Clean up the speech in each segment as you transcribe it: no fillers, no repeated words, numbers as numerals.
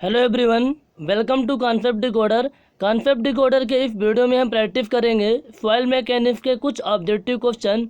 Hello everyone, welcome to concept decoder. Concept decoder के इस video में हम प्रैक्टिस करेंगे फॉयल मैकेनिक्स के कुछ ऑब्जेक्टिव क्वेश्चन।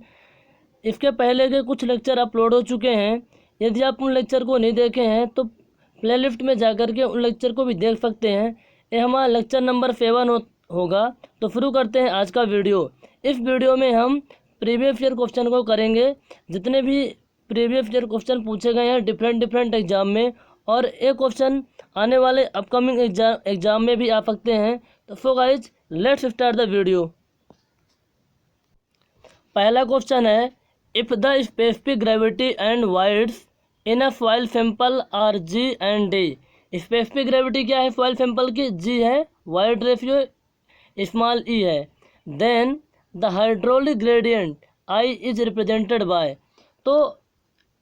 इसके पहले के कुछ लेक्चर अपलोड हो चुके हैं। यदि आप उन लेक्चर को नहीं देखे हैं तो प्लेलिस्ट में जाकर के उन लेक्चर को भी देख सकते हैं। ये हमारा लेक्चर नंबर 7 होगा। तो शुरू करते हैं आज का वीडियो। इस वीडियो में हम प्रीवियस ईयर क्वेश्चन को करेंगे। जितने भी प्रीवियस ईयर क्वेश्चन पूछे गए हैं डिफरेंट एग्जाम में, और एक क्वेश्चन आने वाले अपकमिंग एग्जाम में भी आ सकते हैं। तो so guys, let's start the video. पहला क्वेश्चन है, if the specific gravity and wides in a foil sample R G and D. Specific gravity क्या है फॉयल सैंपल की? जी है। वाइड रेशियो स्मॉल ई है। Then the hydraulic gradient I is represented by. तो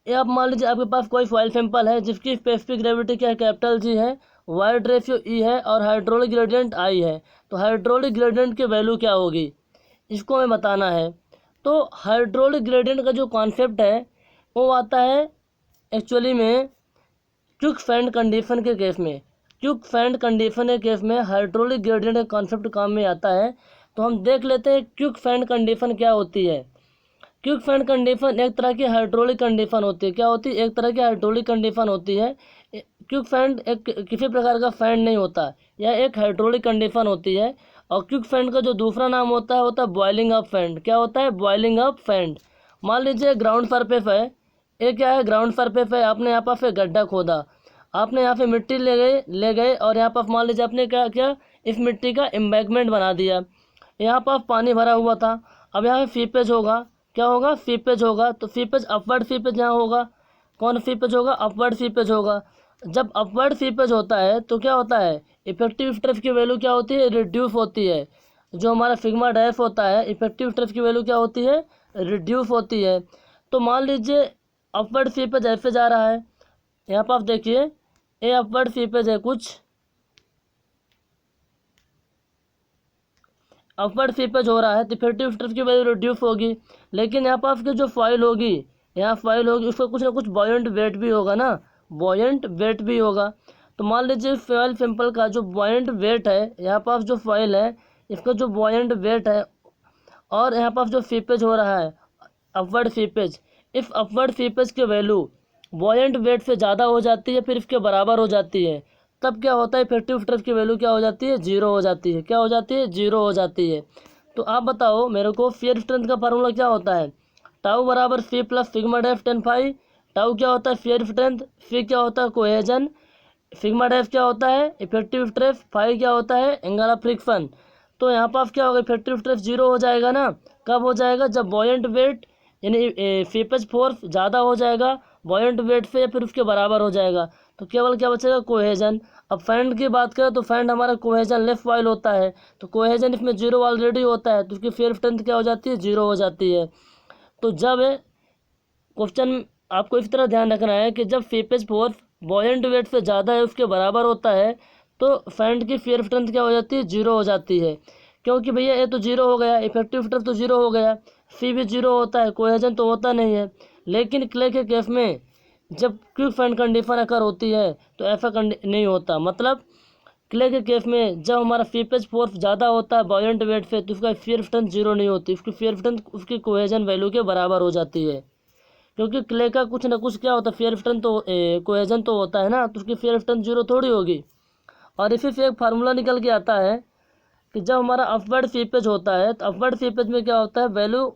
ये आप मान लीजिए आपके पास कोई फॉयल सैंपल है जिसकी स्पेसिफिक ग्रेविटी क्या है? कैपिटल जी है, वाइड रेशियो ई है और हाइड्रोलिक ग्रेडियंट आई है। तो हाइड्रोलिक ग्रेडियंट की वैल्यू क्या होगी, इसको हमें बताना है। तो हाइड्रोलिक ग्रेडियंट का जो कॉन्सेप्ट है वो आता है एक्चुअली में क्विकसैंड कंडीशन के केस में। क्विकसैंड कंडीशन के केस में हाइड्रोलिक ग्रेडियंट का कॉन्सेप्ट काम में आता है। तो हम देख लेते हैं क्विकसैंड कंडीशन क्या होती है। क्विकसैंड कंडीशन एक तरह की हाइड्रोलिक कंडीशन होती है। क्या होती है? एक तरह की हाइड्रोलिक कंडीशन होती है। क्विकसैंड एक किसी प्रकार का सैंड नहीं होता, यह एक हाइड्रोलिक कंडीशन होती है। और क्विकसैंड का जो दूसरा नाम होता है बॉइलिंग अप सैंड। क्या होता है? Boiling up sand. मान लीजिए ग्राउंड सरफेस है, ये क्या है? ग्राउंड सरफेस है। आपने यहाँ पर से गड्ढा खोदा, आपने यहाँ पे मिट्टी ले गए और यहाँ पर मान लीजिए आपने क्या किया, इस मिट्टी का एम्बैंकमेंट बना दिया। यहाँ पर पानी भरा हुआ था, अब यहाँ पे सीपेज होगा। क्या होगा? सीपेज होगा। तो सीपेज अपवर्ड सीपेज यहाँ होगा। कौन सीपेज होगा? अपवर्ड सीपेज होगा। जब अपवर्ड सीपेज होता है तो क्या होता है? इफेक्टिव स्ट्रेस की वैल्यू क्या होती है? रिड्यूस होती है। जो हमारा सिग्मा डैश होता है, इफेक्टिव स्ट्रेस की वैल्यू क्या होती है? रिड्यूस होती है। तो मान लीजिए अपवर्ड सीपेज ऐसे जा रहा है, यहाँ पर आप देखिए ये अपवर्ड सीपेज है, कुछ अपवर्ड सीपेज हो रहा है तो इफेक्टिव स्ट्रेस की वैल्यू रिड्यूस होगी। लेकिन यहाँ पर आपकी जो फॉइल होगी, यहाँ फॉइल होगी, उसका कुछ ना कुछ बॉयंट वेट भी होगा ना, बॉयंट वेट भी होगा। तो मान लीजिए फॉइल सैंपल का जो बॉयंट वेट है, यहाँ पास जो फॉइल है इसका जो बॉयंट वेट है, और यहाँ पास जो सीपेज हो रहा है अपवर्ड सीपेज, इस अपवर्ड सीपेज की वैल्यू बॉयंट वेट से ज़्यादा हो जाती है, फिर इसके बराबर हो जाती है, तब क्या होता है? इफेक्टिव स्ट्रेस की वैल्यू क्या हो जाती है? जीरो हो जाती है। क्या हो जाती है? जीरो हो जाती है। तो आप बताओ मेरे को, शियर स्ट्रेंथ का फार्मूला क्या होता है? टाउ बराबर C plus sigma dash 10 phi. Tau क्या होता है? Shear strength. सी क्या होता है? कोहेजन। सिग्मा डैश क्या होता है? Effective stress. फाई क्या होता है? Angle of friction. तो यहाँ पास क्या होगा? इफेक्टिव स्ट्रेस जीरो हो जाएगा ना। कब हो जाएगा? जब बॉयंट वेट यानी सीपेज फोर्स ज़्यादा हो जाएगा बॉयंट वेट से, या फिर उसके बराबर हो जाएगा। तो केवल क्या बचेगा? कोहेजन। अब फैंड की बात करें तो फैंड हमारा कोहेजन लेस फॉइल होता है, तो कोहेजन इसमें जीरो ऑलरेडी होता है, तो उसकी शियर स्ट्रेंथ क्या हो जाती है? जीरो हो जाती है। तो जब क्वेश्चन आपको इस तरह ध्यान रखना है कि जब सीपेज फोर्स बॉयंट वेट से ज़्यादा है, उसके बराबर होता है, तो फैंड की शियर स्ट्रेंथ क्या हो जाती है? जीरो हो जाती है। क्योंकि भैया ये तो जीरो हो गया, इफेक्टिव स्ट्रेस तो जीरो हो गया, सी भी जीरो होता है, कोहेजन तो होता नहीं है। लेकिन क्ले के केस में जब क्विकसैंड कंडीशन अकर होती है तो ऐसा नहीं होता। मतलब क्ले के केस में जब हमारा सीपेज फोर्स ज़्यादा होता है बॉयंट वेट से, तो उसका शियर स्ट्रेंथ जीरो नहीं होती, उसकी शियर स्ट्रेंथ उसकी कोहेजन वैल्यू के बराबर हो जाती है। क्योंकि क्ले का कुछ ना कुछ क्या होता है? शियर स्ट्रेंथ तो कोहेजन तो होता है ना, तो उसकी शियर स्ट्रेंथ जीरो थोड़ी होगी। और इसी से एक फार्मूला निकल के आता है कि जब हमारा अपवर्ड सीपेज होता है तो अपवर्ड सीपेज में क्या होता है? वैल्यू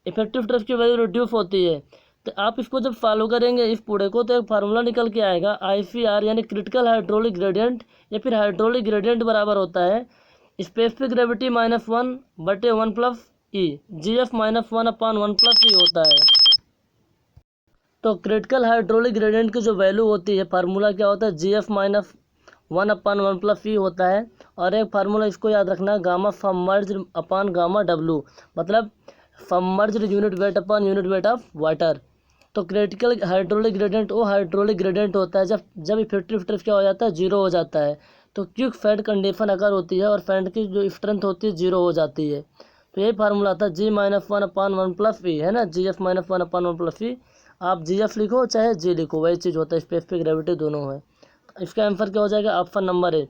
इफेक्टिव स्ट्रेस की वैल्यू रिड्यूस होती है। तो आप इसको जब फॉलो करेंगे इस पूरे को, तो एक फार्मूला निकल के आएगा ICR, यानी क्रिटिकल हाइड्रोलिक ग्रेडियंट, या फिर हाइड्रोलिक ग्रेडियंट बराबर होता है स्पेसिफिक ग्रेविटी -1/1 प्लस ई, GF -1/1 प्लस ई होता है। तो क्रिटिकल हाइड्रोलिक ग्रेडियंट की जो वैल्यू होती है, फार्मूला क्या होता है? GF -1/1 प्लस ई होता है। और एक फार्मूला इसको याद रखना, gamma submerged upon gamma W, मतलब submerged unit weight upon unit weight of water. तो क्रिटिकल हाइड्रोलिक ग्रेडियंट वो हाइड्रोलिक ग्रेडियंट होता है जब इफेक्टिव स्ट्रेस क्या हो जाता है? जीरो हो जाता है। तो क्विकसैंड कंडीशन अगर होती है और फैंड की जो स्ट्रेंथ होती है जीरो हो जाती है। तो यही फार्मूला था G -1/1 प्लस ई, है ना, GF -1/1 प्लस ई। आप GF लिखो चाहे G लिखो, वही चीज़ होता है, स्पेसिफिक ग्रेविटी दोनों है। इसका आंसर क्या हो जाएगा? Option number A.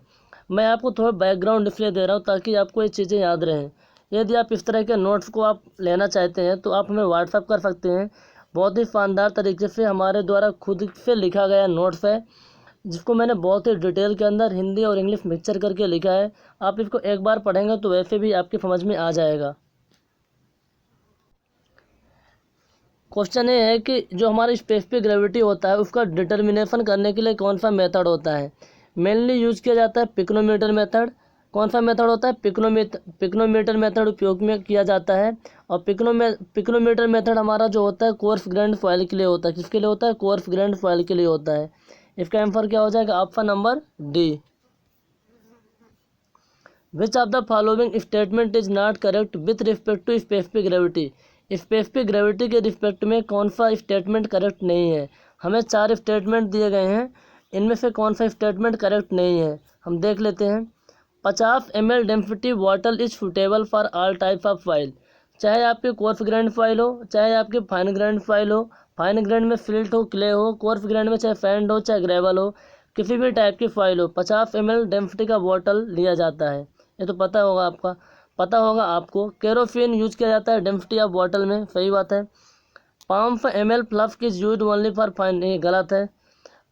मैं आपको थोड़ा बैकग्राउंड इसलिए दे रहा हूँ ताकि आपको ये चीज़ें याद रहें। यदि आप इस तरह के नोट्स को आप लेना चाहते हैं तो आप हमें व्हाट्सअप कर सकते हैं। बहुत ही शानदार तरीके से हमारे द्वारा खुद से लिखा गया नोट्स है, जिसको मैंने बहुत ही डिटेल के अंदर हिंदी और इंग्लिश मिक्सचर करके लिखा है। आप इसको एक बार पढ़ेंगे तो वैसे भी आपकी समझ में आ जाएगा। क्वेश्चन ये है कि जो हमारी स्पेसिफिक ग्रेविटी होता है उसका डिटर्मिनेशन करने के लिए कौन सा मेथड होता है? मेनली यूज़ किया जाता है पिक्नोमीटर मेथड। कौन सा मेथड होता है? पिक्नोमीटर मेथड उपयोग में किया जाता है। और पिक्नोमीटर मेथड हमारा जो होता है कोर्स ग्रेन्ड फॉइल के लिए होता है। किसके लिए होता है? कोर्स ग्रेन्ड फॉइल के लिए होता है। इसका आंसर क्या हो जाएगा? Option number D. Which of the following statement is not correct with respect to specific gravity? Specific gravity के रिस्पेक्ट में कौन सा स्टेटमेंट करेक्ट नहीं है? हमें 4 स्टेटमेंट दिए गए हैं, इनमें से कौन सा स्टेटमेंट करेक्ट नहीं है हम देख लेते हैं। 50 ml density bottle is suitable for all type of file. चाहे आपकी कोर्स ग्रेन्ड फाइल हो, चाहे आपकी फाइन ग्रेन्ड फाइल हो। फाइन ग्रेन्ड में सिल्ट हो, क्ले हो, कोर्स ग्रेन्ड में चाहे सैंड हो, चाहे ग्रेवल हो, किसी भी टाइप की फाइल हो, 50 ml डेंसिटी का बॉटल लिया जाता है। ये तो पता होगा आपको। केरोसिन यूज किया जाता है डेंसिटी ऑफ बॉटल में, सही बात है। Pump ml flask is use only for fine, ये गलत है।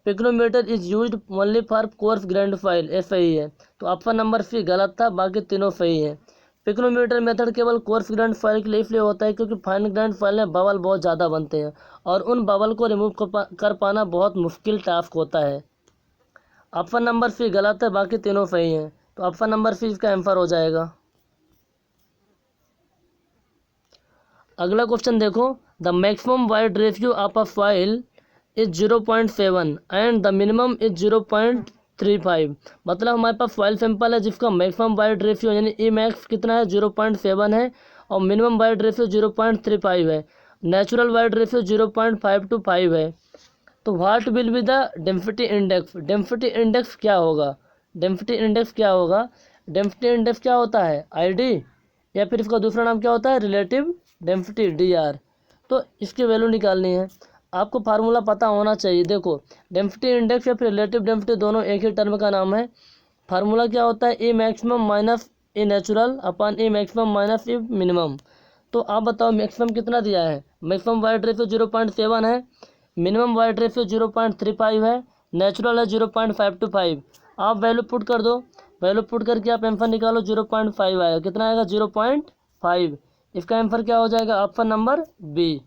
Pycnometer is use only for course grand file, ये सही है। तो ऑप्शन नंबर सी गलत था, बाकी तीनों सही है। पिक्नोमीटर मेथड केवल कोर्स ग्रेन्ड फाइल के लिए इसलिए होता है क्योंकि फाइन ग्रेन्ड फाइल में बबल बहुत ज़्यादा बनते हैं और उन बबल को रिमूव कर पाना बहुत मुश्किल टास्क होता है। ऑप्शन नंबर सी गलत है, बाकी तीनों सही हैं। तो ऑप्शन नंबर सी इसका आंसर हो जाएगा। अगला क्वेश्चन देखो, the maximum void ratio of a file is 0.7 and the minimum is 0.35। मतलब हमारे पास फाइल सैंपल है जिसका मैक्सिमम वाइड रेशियो यानी ई मैक्स कितना है? 0.7 है और मिनिमम वाइड रेशियो 0.35 है। नेचुरल वाइड रेशियो 0.525 है। तो what will be the density index? Density index क्या होगा? डेंसिटी इंडेक्स क्या होगा? डेंसिटी इंडेक्स क्या होता है? आईडी, या फिर इसका दूसरा नाम क्या होता है? Relative density, DR. तो इसकी वैल्यू निकालनी है, आपको फार्मूला पता होना चाहिए। देखो, डेंसिटी इंडेक्स या फिर रिलेटिव डेंसिटी दोनों एक ही टर्म का नाम है। फार्मूला क्या होता है? E maximum minus E natural upon E maximum minus E minimum. तो आप बताओ मैक्सिमम कितना दिया है? मैक्सिमम वाइड रेशियो 0.7 है, मिनिमम वाइड रेशियो 0.35 है, नेचुरल है 0.525। आप वैल्यू पुट कर दो, वैल्यू पुट करके आप आंसर निकालो। 0.5 आएगा, कितना आएगा? 0.5। इसका आंसर क्या हो जाएगा? Option number B.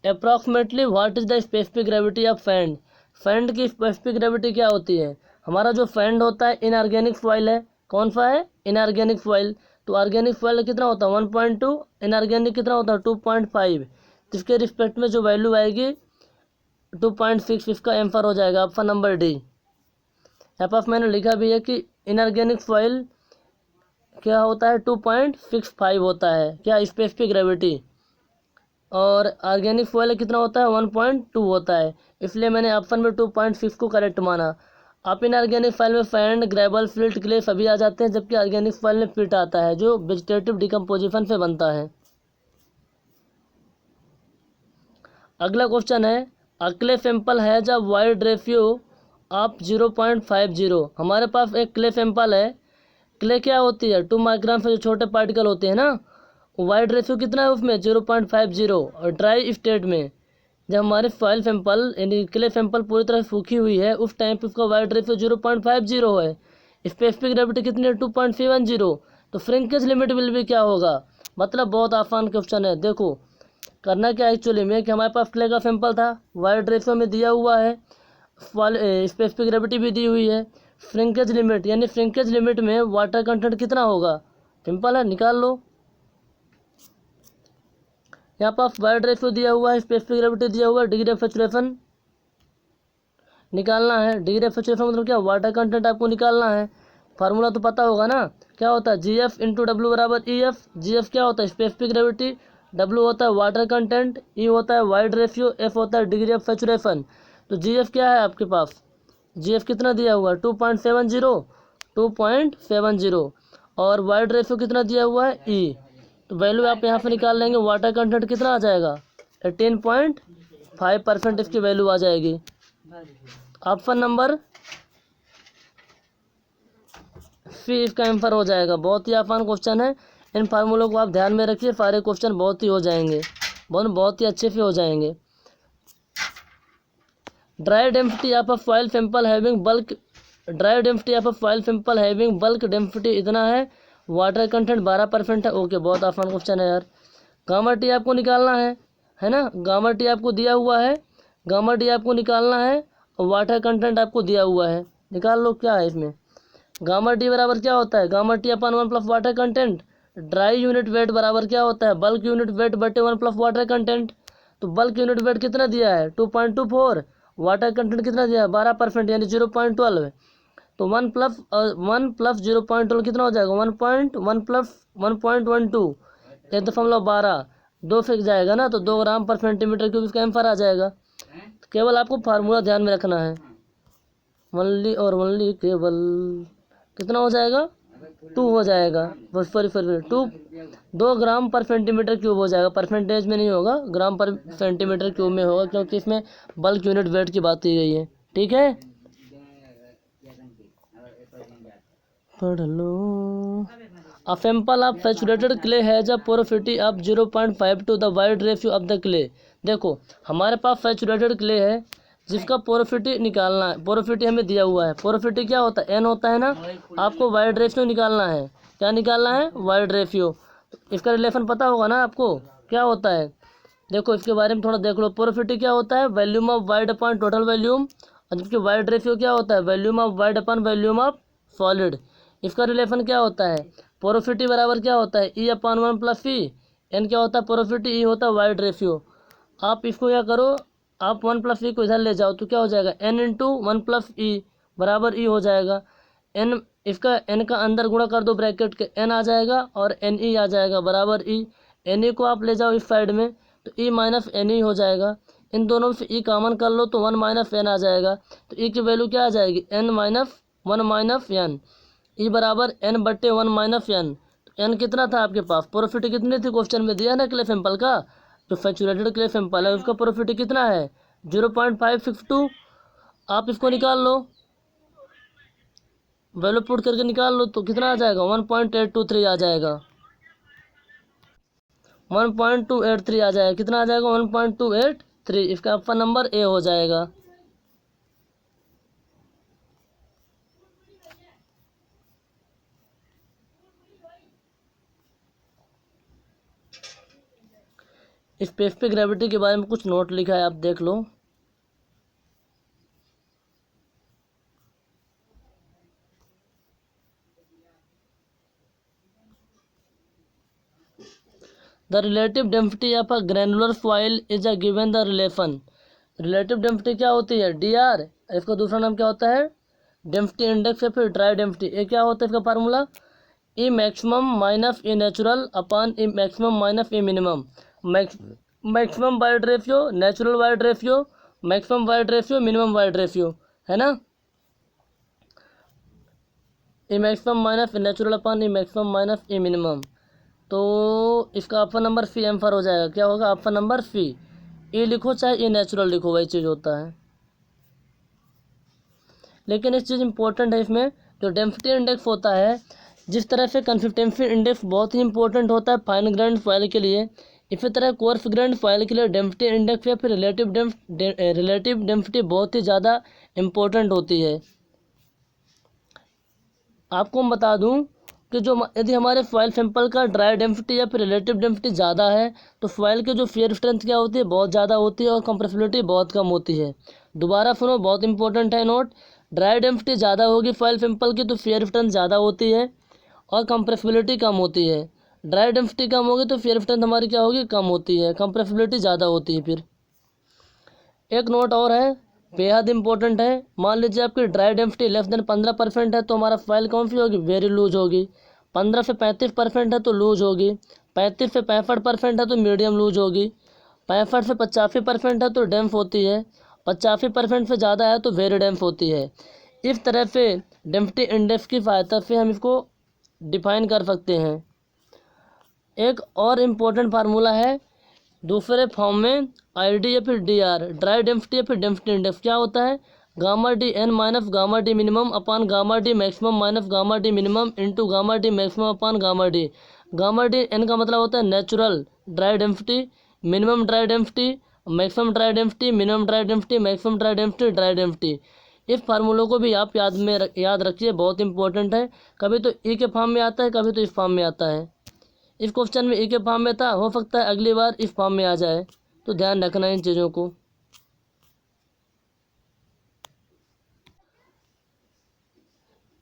Approximately what is the specific gravity of sand? Sand की स्पेसिफिक ग्रेविटी क्या होती है? हमारा जो सैंड होता है इनऑर्गेनिक सॉइल है। कौन सा है? Inorganic soil. तो ऑर्गेनिक सॉइल कितना होता है? 1.2। इनऑर्गेनिक कितना होता है? 2.5। जिसके रिस्पेक्ट में जो वैल्यू आएगी 2.6, इसका आंसर हो जाएगा ऑप्शन नंबर डी। यहाँ पास मैंने लिखा भी है कि इनऑर्गेनिक सॉइल क्या होता है? 2.65 होता है क्या स्पेसिफिक ग्रेविटी, और ऑर्गेनिक सॉइल कितना होता है? 1.2 होता है। इसलिए मैंने ऑप्शन में 2.6 को करेक्ट माना। आप इनऑर्गेनिक फाइल में सैंड, ग्रेवल, सिल्ट, क्ले सभी आ जाते हैं, जबकि ऑर्गेनिक फाइल में पिट आता है जो वेजिटेटिव डिकम्पोजिशन से बनता है। अगला क्वेश्चन है, a clay sample has a void ratio of 0.50। हमारे पास एक क्ले सैंपल है। क्ले क्या होती है? 2 माइक्रोन से जो छोटे पार्टिकल होते हैं ना, वाइड रेशियो कितना है उसमें? 0.50। और ड्राई स्टेट में जब हमारे सॉइल सैंपल यानी क्ले सैंपल पूरी तरह सूखी हुई है उस टाइम पे उसका वाइड रेशियो 0.50 है। स्पेसिफिक ग्रेविटी कितनी है? 2.70। तो श्रिंकेज लिमिट विल भी क्या होगा? मतलब बहुत आसान क्वेश्चन है। देखो करना क्या एक्चुअली में कि हमारे पास क्ले का सैंपल था, वाइड रेशियो में दिया हुआ है, स्पेसिफिक ग्रेविटी भी दी हुई है। श्रिंकेज लिमिट यानी श्रिंकेज लिमिट में वाटर कंटेंट कितना होगा? सिंपल है, निकाल लो। यहाँ पर वाइड रेशियो दिया हुआ है, स्पेसिफिक ग्रेविटी दिया हुआ है, डिग्री ऑफ सैचुरेशन निकालना है। डिग्री ऑफ सैचुरेशन मतलब क्या? वाटर कंटेंट आपको निकालना है। फार्मूला तो पता होगा ना, क्या होता है? जी एफ इंटू डब्ल्यू बराबर ई एफ। जी एफ क्या होता है? स्पेसिफिक ग्रेविटी, डब्ल्यू होता है वाटर कंटेंट, ई होता है वाइड रेशियो, एफ होता है डिग्री ऑफ सैचुरेशन। तो जी एफ क्या है आपके पास? जी एफ कितना दिया हुआ है? 2.70 और वाइड रेशियो कितना दिया हुआ है? ई। तो वैल्यू आप यहाँ से निकाल लेंगे, वाटर कंटेंट कितना आ जाएगा? 18.5% इसकी वैल्यू आ जाएगी। ऑप्शन नंबर सी इसका आंसर हो जाएगा। बहुत ही आसान क्वेश्चन है, इन फार्मूलों को आप ध्यान में रखिए, सारे क्वेश्चन बहुत ही हो जाएंगे, बहुत ही अच्छे से हो जाएंगे। Dry density of a foil sample having bulk, dry density of a foil sample having bulk density इतना है, वाटर कंटेंट 12% है। ओके, बहुत आसान क्वेश्चन है यार। गामा टी आपको निकालना है ना, गामा टी आपको दिया हुआ है, गामा टी आपको निकालना है और वाटर कंटेंट आपको दिया हुआ है, निकाल लो क्या है इसमें। गामा टी बराबर क्या होता है, गामा टी अपन 1 plus water content. Dry unit weight बराबर क्या होता है, बल्क यूनिट वेट बटे 1 प्लस वाटर कंटेंट। तो बल्क यूनिट वेट कितना दिया है 2.24, वाटर कंटेंट कितना दिया है 12% यानी 0.12। तो 1 प्लस 0.12 कितना हो जाएगा 1.1 प्लस 1.12 1.12, 2 फिक जाएगा ना, तो 2 ग्राम पर सेंटीमीटर क्यूब इसका आंसर आ जाएगा। केवल आपको फार्मूला ध्यान में रखना है, वनली और वनली केवल कितना हो जाएगा 2 हो जाएगा, सॉरी 2 ग्राम पर सेंटीमीटर क्यूब हो जाएगा, परसेंटेज में नहीं होगा, ग्राम पर सेंटीमीटर क्यूब में होगा, क्योंकि इसमें बल्क यूनिट वेट की बात की गई है। ठीक है, पढ़ लो। A sample of saturated clay has a porosity of 0.5 to the wide ratio of the clay। देखो हमारे पास सैचुरेटेड क्ले है जिसका पोरोसिटी निकालना है, पोरोसिटी हमें दिया हुआ है, पोरोसिटी क्या होता है n होता है ना, आपको वाइड रेशियो निकालना है। क्या निकालना है, वाइड रेशियो। इसका रिलेशन पता होगा ना आपको क्या होता है, देखो इसके बारे में थोड़ा देख लो। पोरोसिटी क्या होता है, volume of wide upon total volume, और जबकि वाइड रेशियो क्या होता है, volume of wide upon volume of solid. इसका रिलेशन क्या होता है, पोरोसिटी बराबर क्या होता है ई अपॉन 1 प्लस ई, एन क्या होता है पोरोसिटी, ई होता है वाइड रेशियो। आप इसको क्या करो, आप 1 प्लस ई को इधर ले जाओ तो क्या हो जाएगा एन इंटू 1 प्लस ई बराबर ई हो जाएगा। एन इसका एन का अंदर गुणा कर दो ब्रैकेट के, एन आ जाएगा और एन ई आ जाएगा बराबर ई। एन ई को आप ले जाओ इस साइड में तो ई माइनस एन ई हो जाएगा, इन दोनों से ई कॉमन कर लो तो 1 माइनस एन आ जाएगा। तो ई की वैल्यू क्या आ जाएगी एन माइनस 1 माइनस एन, ई बराबर एन बट्टे 1 माइनस एन। तो एन कितना था आपके पास, पोरोसिटी कितनी थी क्वेश्चन में दिया ना क्ले सैंपल का, जो सैचुरेटेड क्ले सैंपल है उसका पोरोसिटी कितना है 0.562। आप इसको निकाल लो, वैल्यू पुट करके निकाल लो तो कितना आ जाएगा 1.823 आ जाएगा, 1.283 आ जाएगा, कितना आ जाएगा 1.283। इसका ऑप्शन नंबर ए हो जाएगा। स्पेसिफिक ग्रेविटी के बारे में कुछ नोट लिखा है, आप देख लो। The relative density of a granular foil is a given the relation. Relative density क्या होती है डी आर, इसका दूसरा नाम क्या होता है डेंसिटी इंडेक्स या फिर ड्राई डेंसिटी। ये क्या होता है इसका formula e maximum minus e natural upon e maximum minus e minimum. Maximum void ratio, natural void ratio, maximum void ratio, minimum void ratio, है ना। E maximum minus e natural upon e maximum minus e minimum. तो इसका option number C answer हो जाएगा। क्या होगा option number C, ई लिखो चाहे ई नेचुरल लिखो वही चीज़ होता है। लेकिन एक चीज़ इंपॉर्टेंट है इसमें, जो डेंसिटी इंडेक्स होता है, जिस तरह से कंसिस्टेंसी इंडेक्स बहुत ही इंपॉर्टेंट होता है फाइन ग्रेन्ड फॉइल के लिए, इसी तरह कोर्स ग्रेन्ड फॉइल के लिए डेंसिटी इंडेक्स या फिर रिलेटिव डेंसिटी बहुत ही ज़्यादा इम्पोर्टेंट होती है। आपको मैं बता दूं कि जो यदि हमारे फॉइल सैंपल का ड्राई डेंसिटी या फिर रिलेटिव डेंसिटी ज़्यादा है तो फॉइल की जो शियर स्ट्रेंथ क्या होती है बहुत ज़्यादा होती है और कंप्रेसिबिलिटी बहुत कम होती है। दोबारा सुनो, बहुत इंपॉर्टेंट है नोट, ड्राई डेंसिटी ज़्यादा होगी फॉइल सैंपल की तो शियर स्ट्रेंथ ज़्यादा होती है और कंप्रेसिबिलिटी कम होती है। ड्राई डेंसिटी कम होगी तो शियर स्ट्रेंथ हमारी क्या होगी कम होती है, कंप्रेसिबिलिटी ज़्यादा होती है। फिर एक नोट और है बेहद इंपॉर्टेंट है, मान लीजिए आपकी ड्राई डेंसिटी लेस देन 15% है तो हमारा फाइल कौन सी होगी वेरी लूज होगी। 15 से 35% है तो लूज होगी, 35 से 65% है तो मीडियम लूज होगी, 65 से 85% है तो डेंस होती है, 85% से ज़्यादा है तो वेरी डेंस होती है। इस तरह से डेंसिटी इंडेक्स की सहायता से हम इसको डिफाइन कर सकते हैं। एक और इम्पोर्टेंट फार्मूला है दूसरे फॉर्म में आईडी या फिर डीआर, ड्राई डेंसिटी या फिर डेंसिटी इंडेक्स क्या होता है, gamma d n minus gamma d minimum upon gamma d maximum minus gamma d minimum into gamma d maximum upon gamma d. Gamma d n का मतलब होता है natural dry density, minimum dry density, maximum dry density, minimum dry density, maximum dry density, dry density. इस फार्मूलों को भी आप याद रखिए, बहुत इंपॉर्टेंट है। कभी तो ई के फॉर्म में आता है, कभी तो इस फॉर्म में आता है। इस क्वेश्चन में ई के फॉर्म में था, हो सकता है अगली बार इस फॉर्म में आ जाए, तो ध्यान रखना इन चीज़ों को।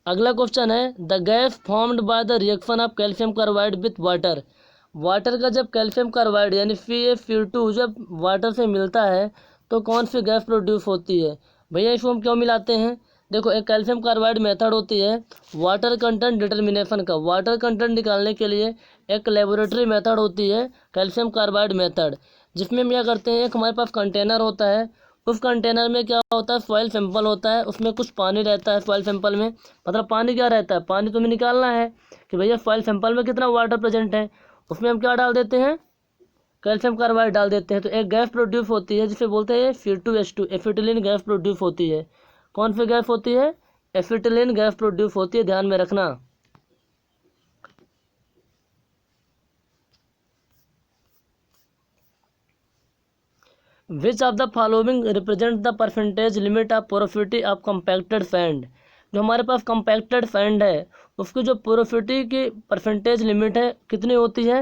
अगला क्वेश्चन है the gas formed by the reaction of calcium carbide with water. Water का जब कैल्शियम कार्बाइड यानी FeF2 जब वाटर से मिलता है तो कौन सी गैस प्रोड्यूस होती है। भैया इसको हम क्यों मिलाते हैं, देखो एक कैल्शियम कार्बाइड मेथड होती है वाटर कंटेंट डिटर्मिनेशन का। वाटर कंटेंट निकालने के लिए एक लेबोरेटरी मेथड होती है कैल्शियम कार्बाइड मेथड, जिसमें हम क्या करते हैं, एक हमारे पास कंटेनर होता है, उस कंटेनर में क्या होता है, सॉइल सैंपल होता है, उसमें कुछ पानी रहता है सॉइल सैंपल में। मतलब पानी क्या रहता है, पानी तुम्हें निकालना है कि भैया सॉइल सैंपल में कितना वाटर प्रेजेंट है, उसमें हम क्या डाल देते हैं, कैल्शियम कार्बाइड डाल देते हैं। तो एक गैस प्रोड्यूस होती है जिसे बोलते हैं C2H2, एसिटिलीन गैस प्रोड्यूस होती है। कौन सी गैस होती है, एसिटिलीन गैस प्रोड्यूस होती है, ध्यान में रखना। विच of the following represent the percentage limit of porosity of compacted sand. जो हमारे पास कंपैक्टेड सैंड है उसकी जो पोरोसिटी की परसेंटेज लिमिट है कितनी होती है,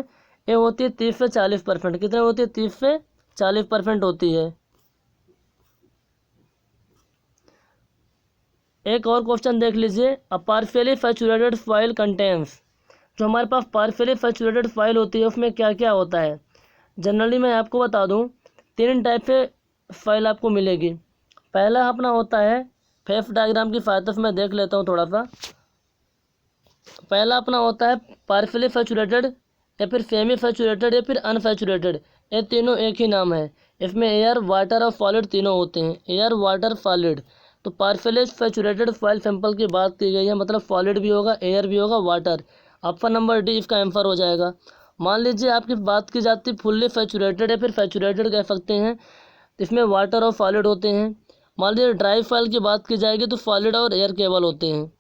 ये होती है 30 से 40%। कितनी होती है, 30 से 40% होती है। एक और क्वेश्चन देख लीजिए, अ पार्शियली सैचुरेटेड सॉइल कंटेन्स। जो हमारे पास पार्शियली सैचुरेटेड सॉइल होती है उसमें क्या क्या होता है। जनरली मैं आपको बता दूं 3 टाइप से सॉइल आपको मिलेगी। पहला अपना होता है, फेस डायग्राम की सहायता से मैं देख लेता हूँ थोड़ा सा। पहला अपना होता है पार्शियली सैचुरेटेड या फिर सेमी सैचुरेटेड या फिर अनसैचुरेटेड, ये तीनों एक ही नाम है। इसमें एयर वाटर और सॉलिड तीनों होते हैं, एयर वाटर सॉलिड। तो पार्शियली सैचुरेटेड सॉइल सैंपल की बात की गई है, मतलब सॉलिड भी होगा, एयर भी होगा, वाटर। ऑप्शन नंबर डी इसका आंसर हो जाएगा। मान लीजिए आपकी बात की जाती है फुल्ली सैचुरेटेड या फिर सैचुरेटेड कह सकते हैं, इसमें वाटर और सॉलिड होते हैं। मान लीजिए ड्राई सॉइल की बात की जाएगी तो सॉलिड और एयर केवल होते हैं।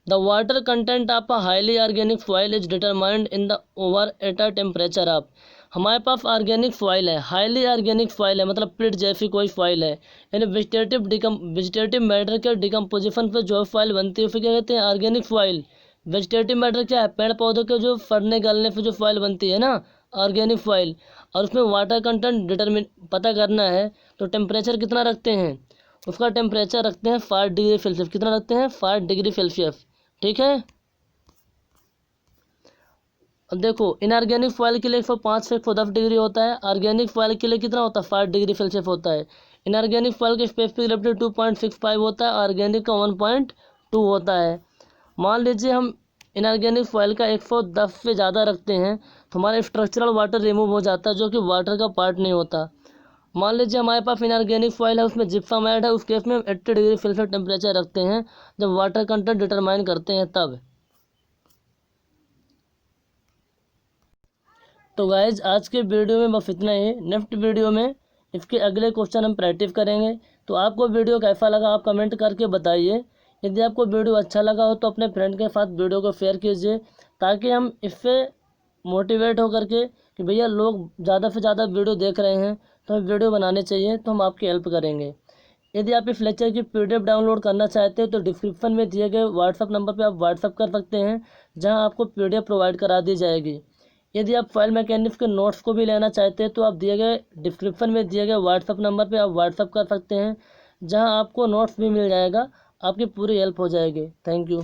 The water content of a highly organic soil is determined in the over at a temperature of. हमारे पास ऑर्गेनिक सॉइल है, हाईली ऑर्गेनिक सॉइल है, मतलब पिट जैसी कोई सॉइल है, यानी वेजिटेटिव मैटर के डिकम्पोजिशन पर जो सॉइल बनती है उसे क्या कहते हैं, ऑर्गेनिक सॉइल। वेजिटेटिव मैटर क्या है, पेड़ पौधों के जो सड़ने गलने से जो सॉइल बनती है ना, ऑर्गेनिक सॉइल। और उसमें वाटर कंटेंट पता करना है तो टेम्परेचर कितना रखते हैं, उसका टेम्परेचर रखते हैं 5 डिग्री सेल्सियस। कितना रखते हैं, 5 डिग्री सेल्सियस, ठीक है। अब देखो इनऑर्गेनिक सॉइल के लिए 105 से 110 डिग्री होता है, ऑर्गेनिक सॉइल के लिए कितना होता है, 5 डिग्री सेल्सियस होता है। इनऑर्गेनिक सॉइल का स्पेसिफिक लेवल 2.65 होता है, ऑर्गेनिक का 1.2 होता है। मान लीजिए हम इनऑर्गेनिक सॉइल का 110 से ज़्यादा रखते हैं तो हमारा स्ट्रक्चरल वाटर रिमूव हो जाता है, जो कि वाटर का पार्ट नहीं होता। मान लीजिए हमारे पास इनऑर्गेनिक सॉइल है, उसमें जिप्सम ऐड है, उस केस में हम 80 डिग्री सेल्सियस टेम्परेचर रखते हैं जब वाटर कंटेंट डिटरमाइन करते हैं तब। तो गाइज आज के वीडियो में बस इतना ही। नेक्स्ट वीडियो में इसके अगले क्वेश्चन हम प्रैक्टिस करेंगे। तो आपको वीडियो कैसा लगा आप कमेंट करके बताइए। यदि आपको वीडियो अच्छा लगा हो तो अपने फ्रेंड के साथ वीडियो को शेयर कीजिए, ताकि हम इससे मोटिवेट हो करके कि भैया लोग ज़्यादा से ज़्यादा वीडियो देख रहे हैं तो हमें वीडियो बनाने चाहिए, तो हम आपकी हेल्प करेंगे। यदि आप इस लेक्चर की PDF डाउनलोड करना चाहते हैं तो डिस्क्रिप्शन में दिए गए व्हाट्सअप नंबर पर आप व्हाट्सअप कर सकते हैं, जहाँ आपको PDF प्रोवाइड करा दी जाएगी। यदि आप फाइल मैकेनिक्स के नोट्स को भी लेना चाहते हैं तो आप दिए गए डिस्क्रिप्शन में दिए गए व्हाट्सअप नंबर पे आप व्हाट्सअप कर सकते हैं, जहां आपको नोट्स भी मिल जाएगा, आपकी पूरी हेल्प हो जाएगी। Thank you.